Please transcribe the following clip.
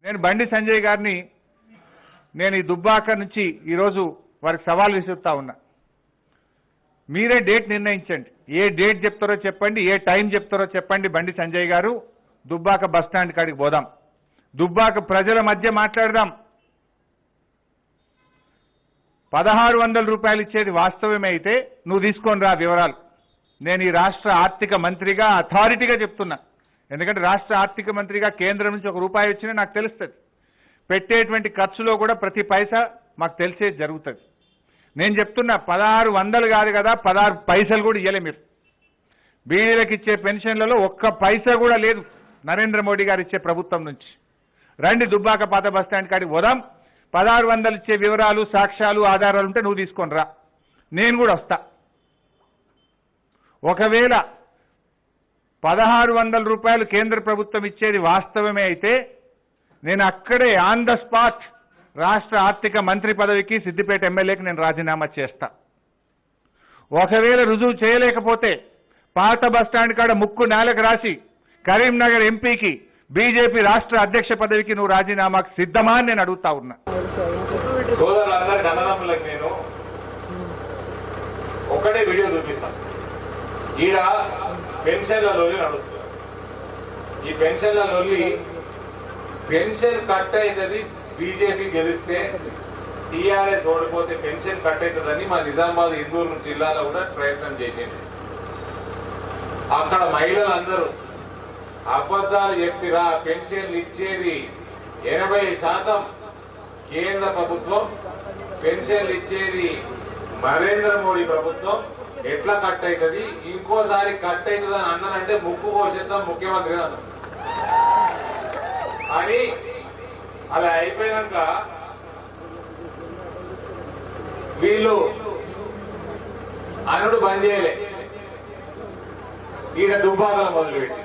నేను బండి సంజయ్ గారిని నేను ఈ దుబ్బాక నుంచి ఈరోజు వారికి సవాల్ విసురుతా ఉన్నా. మీరే డేట్ నిర్ణయించండి. ఏ డేట్ చెప్తారో చెప్పండి, ఏ టైం చెప్తారో చెప్పండి. బండి సంజయ్ గారు దుబ్బాక బస్టాండ్ కాడికి పోదాం, దుబ్బాక ప్రజల మధ్య మాట్లాడదాం. 1600 రూపాయలు ఇచ్చేది వాస్తవమే అయితే నువ్వు తీసుకొని రా వివరాలు. నేను ఈ రాష్ట్ర ఆర్థిక మంత్రిగా అథారిటీగా చెప్తున్నా. ఎందుకంటే రాష్ట్ర ఆర్థిక మంత్రిగా కేంద్రం నుంచి 1 రూపాయి వచ్చినా నాకు తెలుస్తుంది. పెట్టేటువంటి ఖర్చులో కూడా ప్రతి పైసా మాకు తెలిసేది జరుగుతుంది. నేను చెప్తున్నా 1600 కాదు కదా, 16 పైసలు కూడా ఇవ్వలే మీరు. బీడీలకు ఇచ్చే పెన్షన్లలో 1 పైసా కూడా లేదు నరేంద్ర మోడీ గారు ఇచ్చే ప్రభుత్వం నుంచి. రండి దుబ్బాక పాత బస్టాండ్ కాడికి పోదాం. 1600 ఇచ్చే వివరాలు, సాక్ష్యాలు, ఆధారాలు ఉంటే నువ్వు తీసుకొని రా, నేను కూడా వస్తా. ఒకవేళ 1600 రూపాయలు కేంద్ర ప్రభుత్వం ఇచ్చేది వాస్తవమే అయితే నేను అక్కడే ఆన్ ద స్పాట్ రాష్ట్ర ఆర్థిక మంత్రి పదవికి సిద్దిపేట ఎమ్మెల్యేకి నేను రాజీనామా చేస్తా. ఒకవేళ రుజువు చేయలేకపోతే పాత బస్టాండ్ కాడ ముక్కు నేలకు రాసి కరీంనగర్ ఎంపీకి బీజేపీ రాష్ట్ర అధ్యక్ష పదవికి నువ్వు రాజీనామాకు సిద్ధమా అని నేను అడుగుతా ఉన్నా. సోదరులందరి అన్నదమ్ములకు నేను ఒక్కటే వీడియో చూపిస్తాను. ఈడ పెన్షన్ల లొల్లి నడుస్తుంది. ఈ పెన్షన్ల లొల్లి, పెన్షన్ కట్ అవుతుంది బీజేపీ గెలిస్తే, టీఆర్ఎస్ ఓడిపోతే పెన్షన్ కట్ అవుతుందని మా నిజామాబాద్ ఇందూరు జిల్లాలో కూడా ప్రయత్నం చేసింది. అక్కడ మహిళలందరూ అబద్ధాలు చెప్పిరా, పెన్షన్లు ఇచ్చేది 80% కేంద్ర ప్రభుత్వం, పెన్షన్లు ఇచ్చేది నరేంద్ర మోడీ ప్రభుత్వం, ఎట్లా కట్ అవుతుంది, ఇంకోసారి కట్ అవుతుంది అని అన్నానంటే ముక్కు కోసేద్దాం ముఖ్యమంత్రి అని. అలా అయిపోయినాక వీళ్ళు అనుడు బంద్ చేయలే, ఈయన దుబ్బాకలు మొదలుపెట్టి